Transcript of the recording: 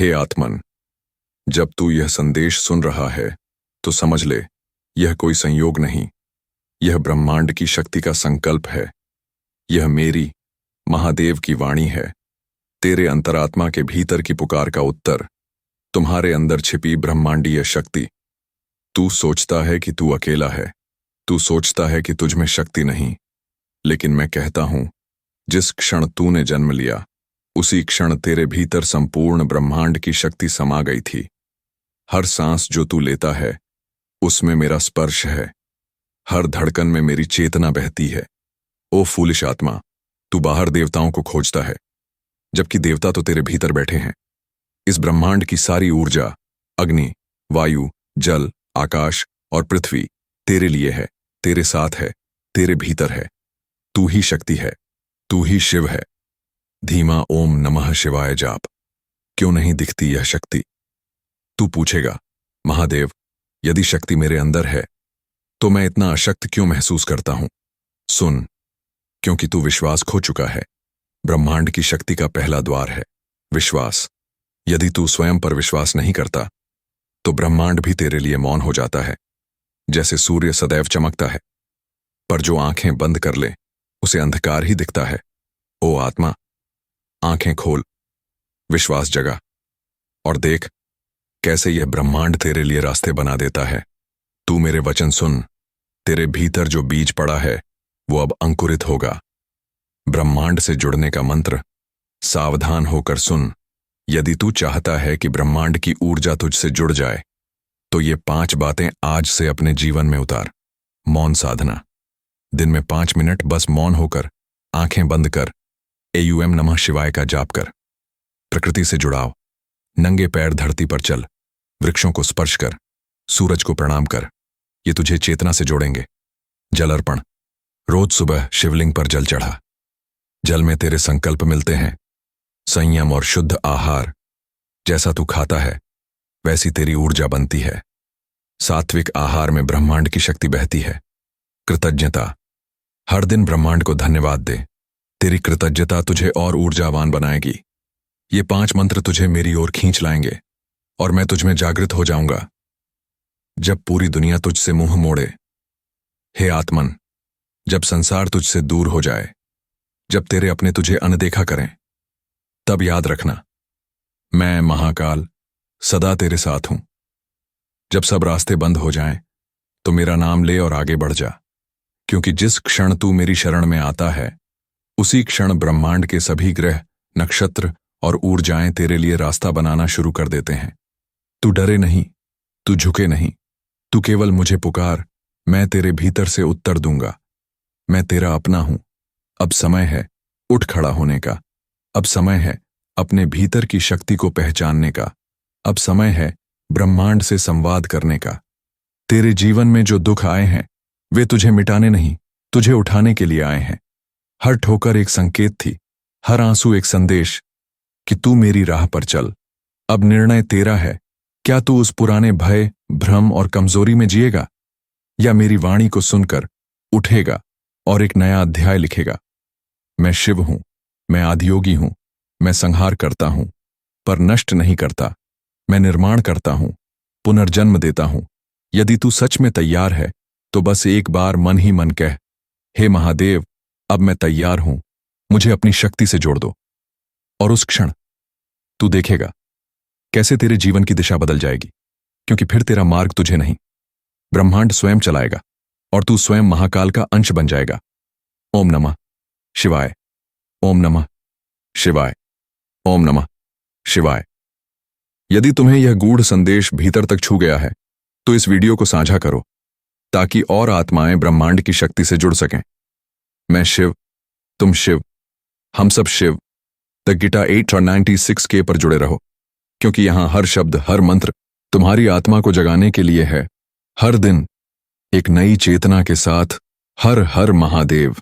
हे आत्मन, जब तू यह संदेश सुन रहा है तो समझ ले, यह कोई संयोग नहीं, यह ब्रह्मांड की शक्ति का संकल्प है। यह मेरी, महादेव की वाणी है, तेरे अंतरात्मा के भीतर की पुकार का उत्तर, तुम्हारे अंदर छिपी ब्रह्मांडीय शक्ति। तू सोचता है कि तू अकेला है, तू सोचता है कि तुझ में शक्ति नहीं, लेकिन मैं कहता हूं, जिस क्षण तूने जन्म लिया उसी क्षण तेरे भीतर संपूर्ण ब्रह्मांड की शक्ति समा गई थी। हर सांस जो तू लेता है उसमें मेरा स्पर्श है, हर धड़कन में मेरी चेतना बहती है। ओ फूलिश आत्मा, तू बाहर देवताओं को खोजता है, जबकि देवता तो तेरे भीतर बैठे हैं। इस ब्रह्मांड की सारी ऊर्जा, अग्नि, वायु, जल, आकाश और पृथ्वी तेरे लिए है, तेरे साथ है, तेरे भीतर है। तू ही शक्ति है, तू ही शिव है। धीमा ओम नमः शिवाय जाप। क्यों नहीं दिखती यह शक्ति? तू पूछेगा, महादेव, यदि शक्ति मेरे अंदर है तो मैं इतना अशक्त क्यों महसूस करता हूं? सुन, क्योंकि तू विश्वास खो चुका है। ब्रह्मांड की शक्ति का पहला द्वार है विश्वास। यदि तू स्वयं पर विश्वास नहीं करता तो ब्रह्मांड भी तेरे लिए मौन हो जाता है। जैसे सूर्य सदैव चमकता है, पर जो आंखें बंद कर ले उसे अंधकार ही दिखता है। ओ आत्मा, आंखें खोल, विश्वास जगा और देख कैसे यह ब्रह्मांड तेरे लिए रास्ते बना देता है। तू मेरे वचन सुन, तेरे भीतर जो बीज पड़ा है वो अब अंकुरित होगा। ब्रह्मांड से जुड़ने का मंत्र, सावधान होकर सुन। यदि तू चाहता है कि ब्रह्मांड की ऊर्जा तुझसे जुड़ जाए तो ये 5 बातें आज से अपने जीवन में उतार। मौन साधना। दिन में 5 मिनट बस मौन होकर आंखें बंद कर एयूएम नमः शिवाय का जाप कर। प्रकृति से जुड़ाव। नंगे पैर धरती पर चल, वृक्षों को स्पर्श कर, सूरज को प्रणाम कर, ये तुझे चेतना से जोड़ेंगे। जल अर्पण। रोज सुबह शिवलिंग पर जल चढ़ा। जल में तेरे संकल्प मिलते हैं। संयम और शुद्ध आहार। जैसा तू खाता है वैसी तेरी ऊर्जा बनती है। सात्विक आहार में ब्रह्मांड की शक्ति बहती है। कृतज्ञता। हर दिन ब्रह्मांड को धन्यवाद दे। तेरी कृतज्ञता तुझे और ऊर्जावान बनाएगी। ये 5 मंत्र तुझे मेरी ओर खींच लाएंगे और मैं तुझ में जागृत हो जाऊंगा जब पूरी दुनिया तुझसे मुंह मोड़े। हे आत्मन, जब संसार तुझसे दूर हो जाए, जब तेरे अपने तुझे अनदेखा करें, तब याद रखना, मैं महाकाल सदा तेरे साथ हूं। जब सब रास्ते बंद हो जाएं, तो मेरा नाम ले और आगे बढ़ जा, क्योंकि जिस क्षण तू मेरी शरण में आता है उसी क्षण ब्रह्मांड के सभी ग्रह, नक्षत्र और ऊर्जाएं तेरे लिए रास्ता बनाना शुरू कर देते हैं। तू डरे नहीं, तू झुके नहीं, तू केवल मुझे पुकार, मैं तेरे भीतर से उत्तर दूंगा। मैं तेरा अपना हूं। अब समय है उठ खड़ा होने का। अब समय है अपने भीतर की शक्ति को पहचानने का। अब समय है ब्रह्मांड से संवाद करने का। तेरे जीवन में जो दुख आए हैं वे तुझे मिटाने नहीं, तुझे उठाने के लिए आए हैं। हर ठोकर एक संकेत थी, हर आंसू एक संदेश कि तू मेरी राह पर चल। अब निर्णय तेरा है, क्या तू उस पुराने भय, भ्रम और कमजोरी में जिएगा या मेरी वाणी को सुनकर उठेगा और एक नया अध्याय लिखेगा। मैं शिव हूं, मैं आदियोगी हूं, मैं संहार करता हूं पर नष्ट नहीं करता। मैं निर्माण करता हूं, पुनर्जन्म देता हूं। यदि तू सच में तैयार है तो बस एक बार मन ही मन कह, हे महादेव, अब मैं तैयार हूं, मुझे अपनी शक्ति से जोड़ दो। और उस क्षण तू देखेगा कैसे तेरे जीवन की दिशा बदल जाएगी, क्योंकि फिर तेरा मार्ग तुझे नहीं, ब्रह्मांड स्वयं चलाएगा और तू स्वयं महाकाल का अंश बन जाएगा। ओम नमः शिवाय। ओम नमः शिवाय। ओम नमः शिवाय। यदि तुम्हें यह गूढ़ संदेश भीतर तक छू गया है तो इस वीडियो को साझा करो ताकि और आत्माएं ब्रह्मांड की शक्ति से जुड़ सकें। मैं शिव, तुम शिव, हम सब शिव। द गीता 8 और 96K पर जुड़े रहो, क्योंकि यहां हर शब्द, हर मंत्र तुम्हारी आत्मा को जगाने के लिए है। हर दिन एक नई चेतना के साथ। हर हर महादेव।